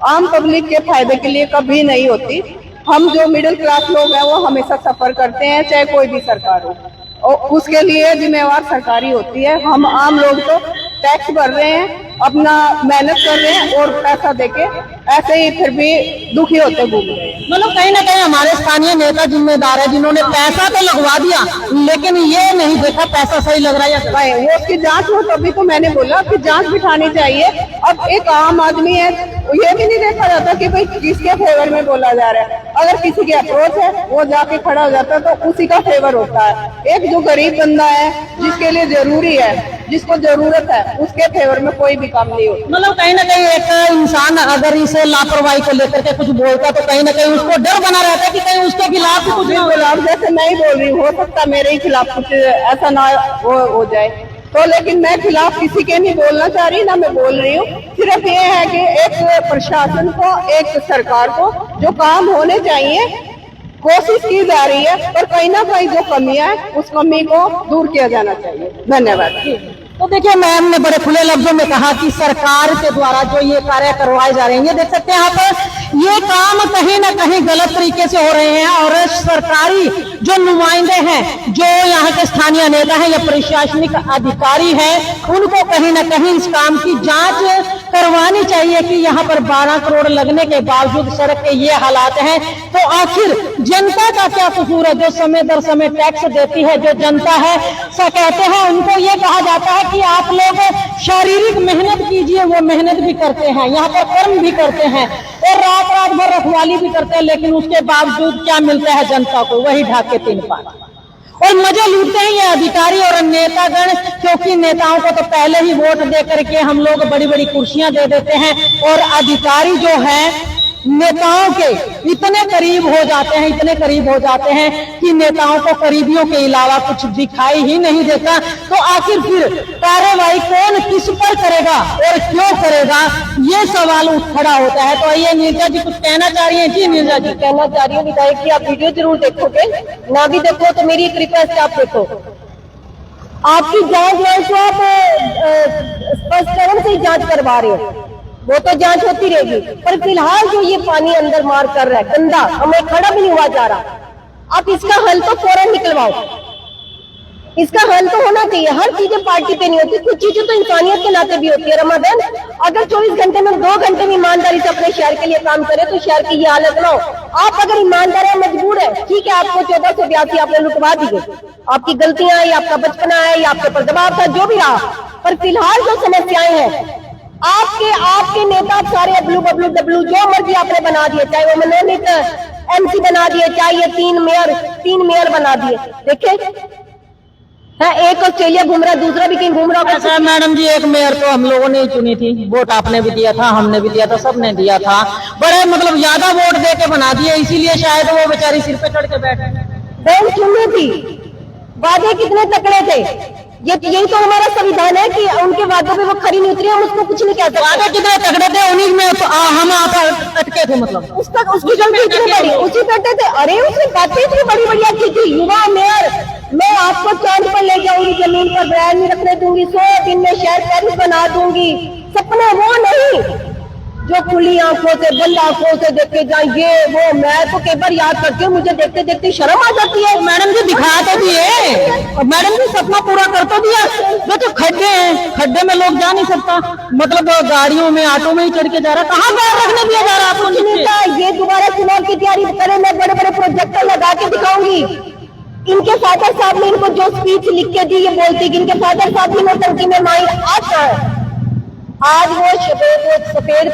आम पब्लिक के फायदे के लिए कभी नहीं होती। हम जो मिडिल क्लास लोग हैं वो हमेशा सफर करते हैं, चाहे कोई भी सरकार हो, और उसके लिए जिम्मेवार सरकारी होती है। हम आम लोग तो टैक्स भर रहे हैं, अपना मेहनत कर रहे हैं और पैसा देके ऐसे ही फिर भी दुखी होते घूम रहे हैं। मतलब कहीं ना कहीं हमारे स्थानीय नेता जिम्मेदार है, जिन्होंने पैसा तो लगवा दिया लेकिन ये नहीं देखा पैसा सही लग रहा है या भाई वो उसकी जांच हो, तभी तो मैंने बोला कि जांच बिठानी चाहिए। अब एक आम आदमी है, ये भी नहीं देखा जाता कि भाई किसके फेवर में बोला जा रहा है। अगर किसी की अप्रोच है वो जाके खड़ा हो जाता है तो उसी का फेवर होता है। एक जो गरीब बंदा है, जिसके लिए जरूरी है, जिसको जरूरत है, उसके फेवर में कोई भी काम नहीं होता। मतलब कहीं ना कहीं एक इंसान अगर इसे लापरवाही को लेकर के कुछ बोलता तो कहीं ना कहीं उसको डर बना रहता है कि कहीं उसके खिलाफ भी कुछ खिलाफ जैसे नहीं बोल रही, हो सकता मेरे ही खिलाफ कुछ ऐसा ना हो जाए तो, लेकिन मैं खिलाफ किसी के नहीं बोलना चाह रही, ना मैं बोल रही हूँ। सिर्फ ये है कि एक प्रशासन को, एक सरकार को जो काम होने चाहिए कोशिश की जा रही है, पर कहीं ना कहीं जो कमियां है उस कमी को दूर किया जाना चाहिए। धन्यवाद। तो देखिए मैम ने बड़े खुले लफ्जों में कहा कि सरकार के द्वारा जो ये कार्य करवाए जा रहे हैं, ये देख सकते हैं यहाँ पर ये काम कहीं ना कहीं गलत तरीके से हो रहे हैं, और सरकारी जो नुमाइंदे हैं, जो यहाँ के स्थानीय नेता हैं या प्रशासनिक अधिकारी हैं, उनको कहीं ना कहीं इस काम की जांच करवानी चाहिए कि यहाँ पर 12 करोड़ लगने के बावजूद सड़क के ये हालात हैं। तो आखिर जनता का क्या कसूर है जो समय दर समय टैक्स देती है, जो जनता है सा कहते हैं, उनको ये कहा जाता है कि आप लोग शारीरिक मेहनत कीजिए, वो मेहनत भी करते हैं, यहाँ पर कर्म भी करते हैं और रात रात भर रखवाली भी करते हैं, लेकिन उसके बावजूद क्या मिलता है जनता को? वही ढाक के 3 पार और मजे लूटते हैं ये अधिकारी और नेतागण, क्योंकि नेताओं को तो पहले ही वोट दे करके हम लोग बड़ी बड़ी कुर्सियां दे देते हैं, और अधिकारी जो है नेताओं के इतने करीब हो जाते हैं, इतने करीब हो जाते हैं कि नेताओं को करीबियों के अलावा कुछ दिखाई ही नहीं देता। तो आखिर फिर कार्रवाई कौन किस पर करेगा और क्यों करेगा, ये सवाल उठ खड़ा होता है। तो ये नीरजा जी कुछ कहना चाह रही है? जी नीरजा जी। कहना चाह रही हूँ विधायक जी, आप वीडियो जरूर देखोगे, ना भी देखो तो मेरी एक रिक्वेस्ट आप देखो। आपकी जांच जो आप स्पष्टीकरण से ही जांच करवा रहे हो, वो तो जांच होती रहेगी, पर फिलहाल जो ये पानी अंदर मार कर रहा है गंदा, हमें खड़ा भी नहीं हुआ जा रहा, आप इसका हल तो फौरन निकलवाओ। इसका हल तो होना चाहिए। हर चीजें पार्टी पे नहीं होती, कुछ चीजें तो इंसानियत के नाते भी होती है। रमाबेन, अगर 24 घंटे में 2 घंटे में ईमानदारी से अपने शहर के लिए काम करे तो शहर की ये हालत ना हो। आप अगर ईमानदार है, मजबूर है, ठीक है, आपको 1482 आपने लुटवा दिए, आपकी गलतियां है, आपका बचपना है, या आपके पर दबाव था, जो भी रहा, पर फिलहाल जो समस्याएं हैं, आपके नेता सारे अबलू बबलू डबलू जो मर्जी आपने बना दिए, चाहे वो मनोनीत MC बना दिए, चाहे ये 3 मेयर बना दिए। देखे है, एक ऑस्ट्रेलिया घूम रहा है, दूसरा भी कहीं घूम रहा होगा। ऐसा है मैडम जी, एक मेयर तो हम लोगों ने ही चुनी थी, वोट आपने भी दिया था, हमने भी दिया था, सबने दिया था, बड़े मतलब ज्यादा वोट दे के बना दिए, इसीलिए शायद वो बेचारी सिर पे चढ़ के बैठे। बैंक चुनी थी, वादे कितने तकड़े थे, यही तो हमारा संविधान है कि उनके वादों पे वो खरी नहीं उतरी, हम उसको कुछ नहीं कह सकते। वादे कितने तगड़े थे, उन्हीं में तो हम आप अटके थे, मतलब उसकी गलती इतनी बड़ी, उसी बैठे थे। अरे उसने बातें इतनी बड़ी बढ़िया की थी, युवा मेयर, मैं आपको चांद पर ले जाऊंगी, जमीन पर बैर नहीं रखने दूंगी, 100 दिन में शहर पेरिस बना दूंगी। सपने वो नहीं जो खुली आंखों से, बंद आंखों से देखे जाए, ये वो। मैं तो कई बार याद करती हूँ, मुझे देखते देखते शर्म आ जाती है। मैडम जी दिखा तो दिए, और मैडम जी सपना पूरा कर तो दिया। जो तो खड्डे हैं, खड्डे में लोग जा नहीं सकता, मतलब गाड़ियों में, ऑटो में ही चढ़ के जा रहा, कहाँ पैर रखने दिया जा रहा आपको? ये दोबारा चुनाव की तैयारी करे, मैं बड़े बड़े प्रोजेक्टर लगा के दिखाऊंगी। इनके फादर साहब ने इनको जो स्पीच लिख के दी, ये बोलती कि इनके फादर साहब भी नौटंकी में माहिर। आज वो सफेद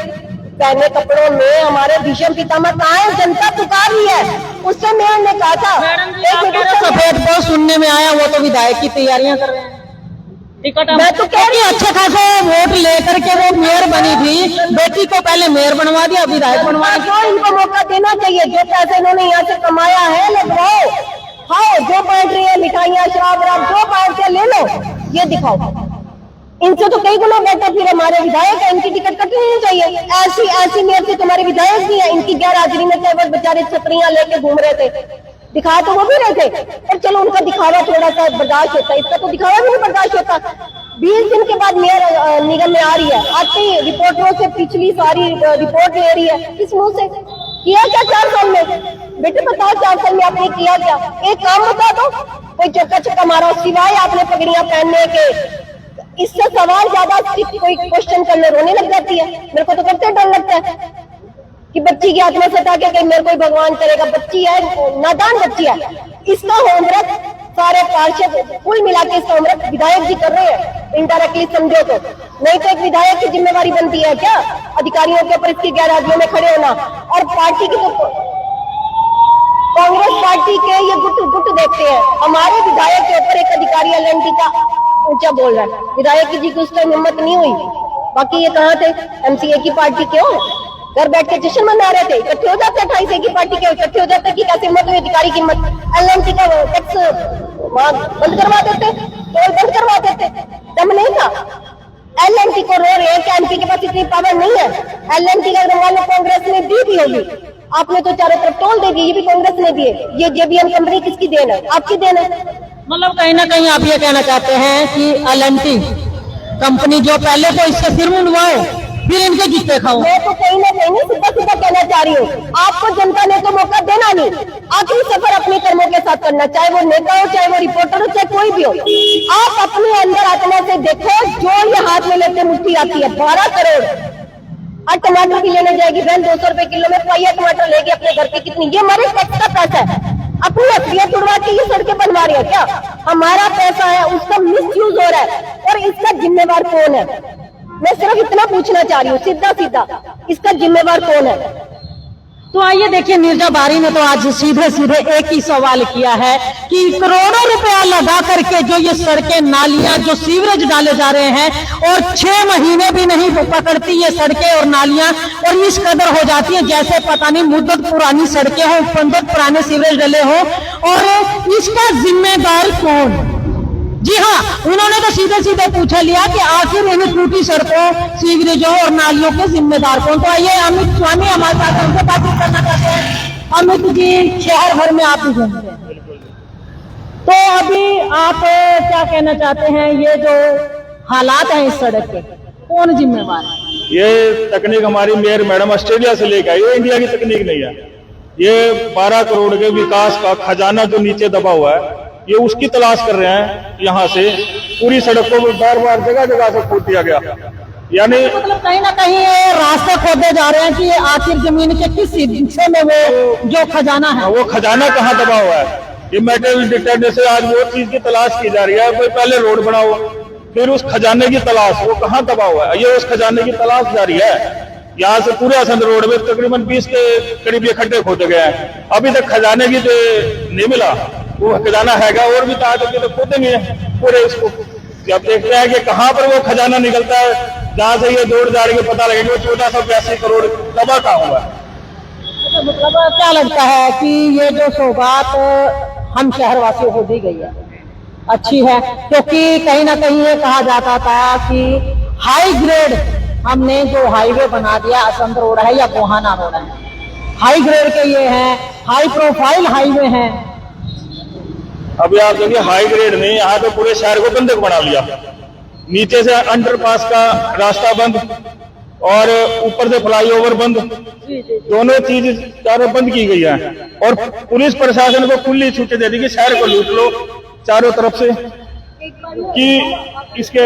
पहने कपड़ों में हमारे भीषम पितामह कहाँ है? जनता पुकार रही है। उससे मेयर ने कहा था, सफेद को सुनने में आया, वो तो विधायक की तैयारियां कर रहे हैं। मैं तो कह रही अच्छे खासे वोट लेकर के वो मेयर बनी थी, बेटी को पहले मेयर बनवा दिया, विधायक बनवा दिया। तो इनको मौका देना चाहिए, जो पैसे इन्होंने यहाँ से कमाया है लगवाओ, खाओ, जो बांट रही है मिठाइयाँ, शराब वराब, जो बांट के ले लो, ये दिखाओ। इनसे तो कई गुना बेहतर फिर हमारे विधायक है, इनकी टिकट कटनी नहीं चाहिए। ऐसी मेयर से तुम्हारे विधायक भी है, इनकी गैर हाजिरी में वो बेचारे छतरियां लेके घूम रहे थे, दिखा तो वो भी रहे थे, पर चलो उनका दिखावा थोड़ा सा बर्दाश्त होता है, इसका तो दिखावा भी नहीं बर्दाश्त होता। 20 दिन के बाद मेयर निगम में आ रही है, आते ही रिपोर्टरों से पिछली सारी रिपोर्ट ले रही है, किस मुंह से? किया क्या 4 साल में? बेटे बताओ 4 साल में आपने किया क्या? एक काम बता दो, कोई चक्का चक्का मारा सिवाय आपने पगड़ियां पहनने के। इससे सवाल ज्यादा कोई क्वेश्चन करने रोने लग जाती है। मेरे को तो करते डर लगता है कि बच्ची की आत्मा सता के कहीं मेरे कोई भगवान करेगा। बच्ची है, नादान बच्ची है, इसका होमवर्क सारे पार्षद कुल मिला के इसका होमवर्क विधायक जी कर रहे हैं। इनडायरेक्टली समझो तो, नहीं तो एक विधायक की जिम्मेवारी बनती है क्या अधिकारियों के ऊपर इसकी गैरहाजिरी में खड़े होना? और पार्टी की तो कांग्रेस पार्टी के ये गुट देखते हैं। हमारे विधायक के ऊपर एक अधिकारी LNT का ऊंचा बोल रहा है, विधायक जी की उस टाइम हिम्मत नहीं हुई। बाकी ये कहाँ थे? MCA की पार्टी के हो, घर बैठ के जश्न मना रहे थे। इकट्ठे हो जाते 28 की पार्टी के, इकट्ठे हो जाते कि कैसे हिम्मत हुई अधिकारी की हिम्मत। LNT का टैक्स बंद करवा देते, टोल बंद करवा देते, दम नहीं था। LNT को रो रहे हैं कि MP के पास इतनी पावर नहीं है। LNT का रंगाल कांग्रेस ने दी भी होगी, आपने तो चारों तरफ टोल दे दिए, ये भी कांग्रेस ने दिए। ये JBM कंपनी किसकी देन है? आपकी देन है। मतलब कहीं ना कहीं आप ये कहना चाहते हैं कि LNT कंपनी जो पहले तो इससे सिर मुंडवाओ, फिर इनके जितने खाओ। मैं तो कहीं ना कहीं सीधा सीधा कहना चाह रही हूँ, आपको जनता ने तो मौका देना नहीं। आखिरी सफर अपने कर्मों के साथ करना, चाहे वो नेता हो, चाहे वो रिपोर्टर हो, चाहे कोई भी हो। आप अपने अंदर आत्मा से देखो, जो ये हाथ में लेते मुट्ठी आती है 12 करोड़। आज टमाटर की लेने जाएगी बहन 200 रुपए किलो में, पाइया टमाटर लेगी अपने घर पे, कितनी? ये हमारे टैक्स का पैसा है, अपनी असलियत उड़वा के ये सड़कें बनवा रही है क्या? हमारा पैसा है, उसका मिसयूज हो रहा है, और इसका जिम्मेवार कौन है? मैं सिर्फ इतना पूछना चाह रही हूँ, सीधा सीधा, इसका जिम्मेवार कौन है? तो आइए देखिए, नीरजा बारी ने तो आज सीधे सीधे एक ही सवाल किया है कि करोड़ों रुपया लगा करके जो ये सड़कें, नालियां, जो सीवरेज डाले जा रहे हैं, और 6 महीने भी नहीं पकड़ती ये सड़कें और नालियां, और इस कदर हो जाती है जैसे पता नहीं मुद्दत पुरानी सड़कें हो, मुद्दत पुराने सीवरेज डले हो। और इसका जिम्मेदार कौन? जी हाँ, उन्होंने तो सीधे सीधे पूछा लिया कि आखिर इन टूटी सड़कों, सीवरेजों और नालियों के जिम्मेदार कौन? तो आइए अमित स्वामी हमारे साथ, उनसे बातचीत करना चाहते हैं। अमित जी, शहर भर में आप भी घूमते हैं, तो अभी आप क्या कहना चाहते हैं? ये जो हालात हैं इस सड़क के, कौन जिम्मेवार है? ये तकनीक हमारी मेयर मैडम ऑस्ट्रेलिया से लेकर आई, ये इंडिया की तकनीक नहीं है। ये 12 करोड़ के विकास का खजाना जो नीचे दबा हुआ है, ये उसकी तलाश कर रहे हैं। यहाँ से पूरी सड़क को बार बार जगह जगह से खोद दिया गया, यानी मतलब कहीं ना कहीं ये रास्ते खोदे जा रहे हैं कि आखिर जमीन के किस हिस्से में वो जो खजाना है, वो खजाना कहाँ दबा हुआ है। ये मेटल डिटेक्टर से आज वो चीज की तलाश की जा रही है। कोई पहले रोड बनाओ, फिर उस खजाने की तलाश, वो कहाँ दबा हुआ है, ये उस खजाने की तलाश जारी है। यहाँ से पूरे असंध रोड में तकरीबन 20 के करीब ये खड्डे खोदे गए हैं, अभी तक खजाने की नहीं मिला। वो खजाना हैगा और भी तो खोदेंगे पूरे इसको। जब देखते हैं कि कहाँ पर वो खजाना निकलता है, जहाँ से ये दौड़ जा रही है, पता लगेगा 1482 करोड़ दबा कहाँ हुआ है। मतलब क्या लगता है कि ये जो सौगात हम शहरवासियों को दी गई है अच्छी है, क्योंकि कहीं ना कहीं ये कहा जाता था कि हाई ग्रेड हमने जो हाईवे बना दिया, असंध रोड है या गोहाना रोड है, हाई ग्रेड के ये हैं, हाई प्रोफाइल हाईवे हैं। अभी आप देखिए हाई ग्रेड नहीं, यहाँ पे पूरे शहर को बंधक बना लिया। नीचे से अंडरपास का रास्ता बंद और ऊपर से फ्लाईओवर बंद, दोनों चीज चारों बंद की गई है। और पुलिस प्रशासन को खुली छुट्टी दे दी कि शहर को लूट लो चारों तरफ से, कि इसके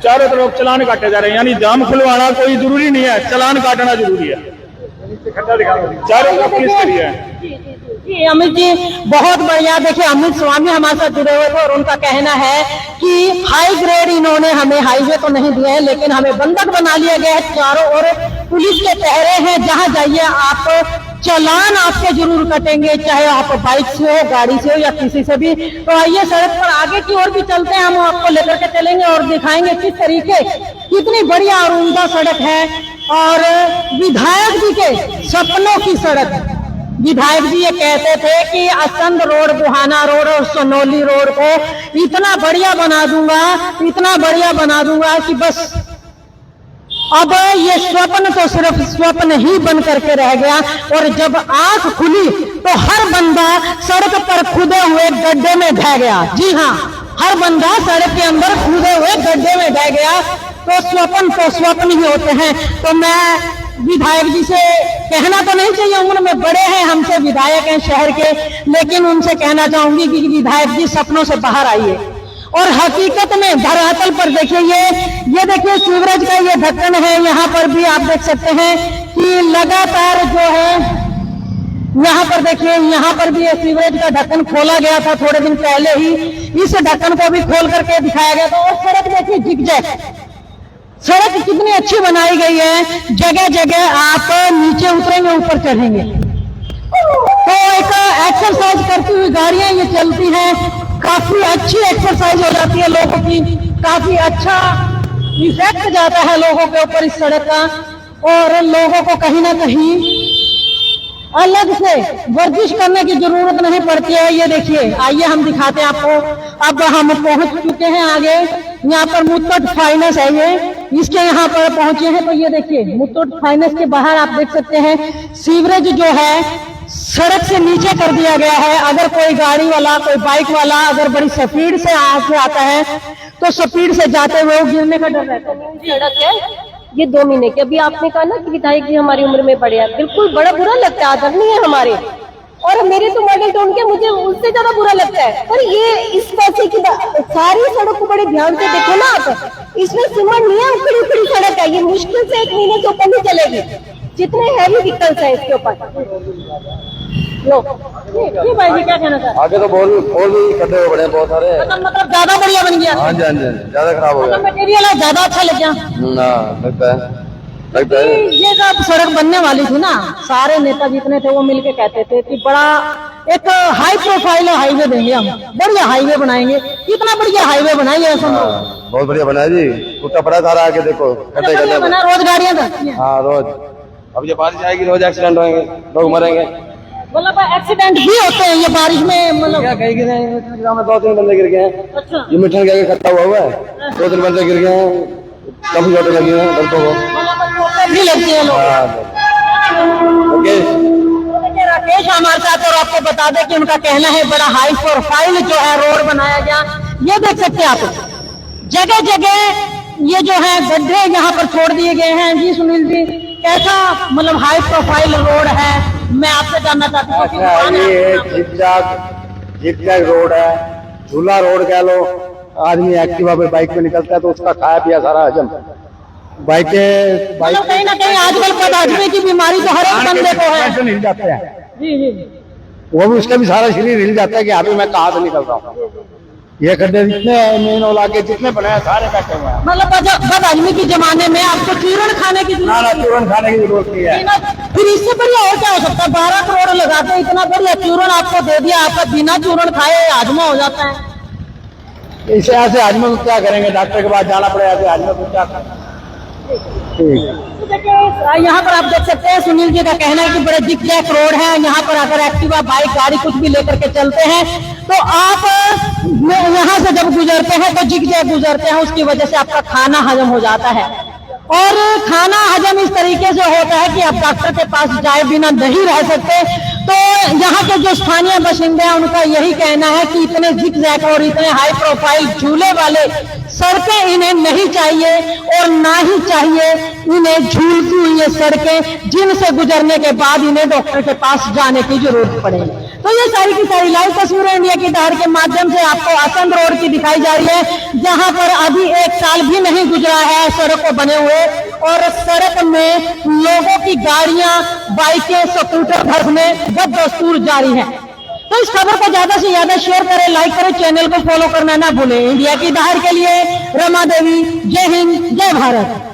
चारों तरफ चलान काटे जा रहे हैं। यानी जाम खुलवाना कोई जरूरी नहीं है, चलान काटना जरूरी है। चारों तरफ पुलिस करी है। जी अमित जी बहुत बढ़िया। देखिए अमित स्वामी हमारे साथ जुड़े हुए थे और उनका कहना है कि हाई ग्रेड इन्होंने हमें हाईवे तो नहीं दिया है, लेकिन हमें बंधक बना लिया गया है। चारों ओर पुलिस के पहरे हैं, जहां जाइए आप चालान आपके जरूर कटेंगे, चाहे आप बाइक से हो, गाड़ी से हो या किसी से भी। तो आइए सड़क पर आगे की ओर भी चलते हैं, हम आपको लेकर के चलेंगे और दिखाएंगे किस तरीके कितनी बढ़िया और उम्दा सड़क है और विधायक जी के सपनों की सड़क। विधायक जी ये कहते थे कि असंध रोड, गोहाना रोड और सोनौली रोड को इतना बढ़िया बना दूंगा, इतना बढ़िया बना दूंगा कि बस अब ये स्वप्न तो सिर्फ स्वप्न ही बन करके रह गया। और जब आंख खुली तो हर बंदा सड़क पर खुदे हुए गड्ढे में ढह गया। जी हाँ, हर बंदा सड़क के अंदर खुदे हुए गड्ढे में ढह गया। तो स्वप्न ही होते हैं। तो मैं विधायक जी से कहना तो नहीं चाहिए, उम्र में बड़े हैं हमसे, विधायक हैं शहर के, लेकिन उनसे कहना चाहूंगी कि विधायक जी सपनों से बाहर आइए और हकीकत में धरातल पर देखिए। ये देखिए सीवरेज का ये ढक्कन है, यहाँ पर भी आप देख सकते हैं कि लगातार जो है, यहाँ पर देखिए, यहाँ पर भी ये सीवरेज का ढक्कन खोला गया था थोड़े दिन पहले ही, इस ढक्कन को भी खोल करके दिखाया गया था। और सड़क देखिए जिगजैग, सड़क कितनी अच्छी बनाई गई है, जगह जगह आप नीचे उतरेंगे ऊपर चढ़ेंगे तो एक एक्सरसाइज करती हुई गाड़ियां ये चलती हैं, काफी अच्छी एक्सरसाइज हो जाती है लोगों की, काफी अच्छा इफेक्ट जाता है लोगों के ऊपर इस सड़क का और लोगों को कहीं ना कहीं अलग से वर्जिश करने की जरूरत नहीं पड़ती है। ये देखिए, आइए हम दिखाते हैं आपको। अब हम पहुंच चुके हैं आगे, यहाँ पर मुथूट फाइनेंस है, ये इसके यहाँ पर पहुंचे हैं। तो ये देखिए मुथूट फाइनेंस के बाहर आप देख सकते हैं सीवरेज जो है सड़क से नीचे कर दिया गया है। अगर कोई गाड़ी वाला, कोई बाइक वाला अगर बड़ी स्पीड से आगे आता है तो स्पीड से जाते हुए गिरने का डर रहता है। सड़क है ये 2 महीने की। अभी आपने कहा ना कि विधायक जी हमारी उम्र में बड़े हैं, बिल्कुल बड़ा बुरा लगता है, आदरणीय है हमारे, और मेरे तो मॉडल टाउन के मुझे उससे ज्यादा बुरा लगता है। पर ये इस पैसे की सारी सड़क को बड़े ध्यान से देखो ना आप, इसमें सीमेंट नहीं है, उखड़ी उखड़ी सड़क है, ये मुश्किल से 1 महीने के ऊपर नहीं चलेगी, जितने हैवी व्हीकल्स है इसके ऊपर। जी भाई जी क्या कहना चाहते हैं? आगे तो और भी खड्डे हुए बड़े बहुत सारे, मतलब ज्यादा बढ़िया बन गया, हाँ जी हाँ जी, ज्यादा खराब हो गया मटेरियल है, ज्यादा अच्छा लग गया ना, लगता है। ये जब सड़क बनने वाली थी ना, सारे नेता जितने थे वो मिलके कहते थे कि बड़ा एक हाई प्रोफाइल हाईवे देंगे, हम बढ़िया हाईवे बनाएंगे। कितना बढ़िया हाईवे बनाएंगे ऐसा बहुत बढ़िया बना है जी, टूटा पड़ा सारा, आगे देखो खड्डे खड्डे बना, रोज गाड़ियां धरती हैं। हाँ रोज, अब ये बारिश आएगी रोज एक्सीडेंट होंगे, लोग मरेंगे। मतलब एक्सीडेंट भी होते हैं ये बारिश में, मतलब क्या कहीं गिरे हैं, 2-3 बंदे गिर गए हैं। अच्छा, ये मिठन के आगे इकट्ठा हुआ है, 2-3 बंदे गिर गए हैं, काफी चोटें लगी हैं लड़कों को, भी लगती है लोग। ओके देखिए राकेश हमारे साथ, और आपको बता दें कि उनका कहना है बड़ा हाई प्रोफाइल जो है रोड बनाया गया। ये देख सकते हैं आप, जगह जगह ये जो है गड्ढे यहाँ पर छोड़ दिए गए हैं। जी सुनील जी, कैसा मतलब हाई प्रोफाइल रोड है, मैं आपसे जानना चाहती हूँ। जिगजैग रोड है, झूला रोड कह लो। आदमी एक्टिवा पे बाइक पे निकलता है तो उसका खाया पिया सारा हजम। मतलब कहीं ना कहीं आजकल बदहजमी की बीमारी तो हर एक बंदे को है। पैसे हिल जाते हैं, जी जी। वो भी उसका भी सारा शरीर हिल जाता है कि अभी मैं कहाँ से निकल रहा हूँ। ये गड्ढे जितने मेन ओला के जितने बने हैं सारे बैठे हुए हैं। मतलब बदहजमी के जमाने में आपको चूरण खाने की ना चूरन खाने की जरूरत नहीं है। फिर इससे बढ़िया और क्या हो सकता है? 12 करोड़ लगाते हैं, इतना बढ़िया चूरण आपको दे दिया, आपका बिना चूरण खाए हाजमा हो जाता है। इसे ऐसे आदमी को क्या करेंगे? डॉक्टर के पास जाना पड़ेगा, ऐसे आदमी को क्या करें? तो देखिए यहाँ पर आप देख सकते हैं, सुनील जी का कहना है कि बड़े जिगजैग रोड है, यहाँ पर अगर एक्टिवा बाइक गाड़ी कुछ भी लेकर के चलते हैं तो आप यहाँ से जब गुजरते हैं तो जिगजैग गुजरते हैं, उसकी वजह से आपका खाना हजम हो जाता है। और खाना हजम इस तरीके से होता है कि आप डॉक्टर के पास जाए बिना नहीं रह सकते। तो यहाँ के जो स्थानीय बाशिंदे हैं उनका यही कहना है कि इतने जिगजैग और इतने हाई प्रोफाइल झूले वाले सड़कें इन्हें नहीं चाहिए और ना ही चाहिए इन्हें झूलती हुई ये सड़कें जिनसे गुजरने के बाद इन्हें डॉक्टर के पास जाने की जरूरत पड़े। तो ये सारी की सारी लाइव तस्वीरें इंडिया की दहाड़ के माध्यम से आपको आसंद रोड की दिखाई जा रही है, जहां पर अभी 1 साल भी नहीं गुजरा है सड़क को बने हुए और सड़क में लोगों की गाड़ियां, बाइकें, स्कूटर धंसने बदस्तूर जारी है। तो इस खबर को ज्यादा से ज्यादा शेयर करें, लाइक करें, चैनल को फॉलो करना ना भूलें। इंडिया की दहाड़ के लिए रमा देवी, जय हिंद, जय भारत।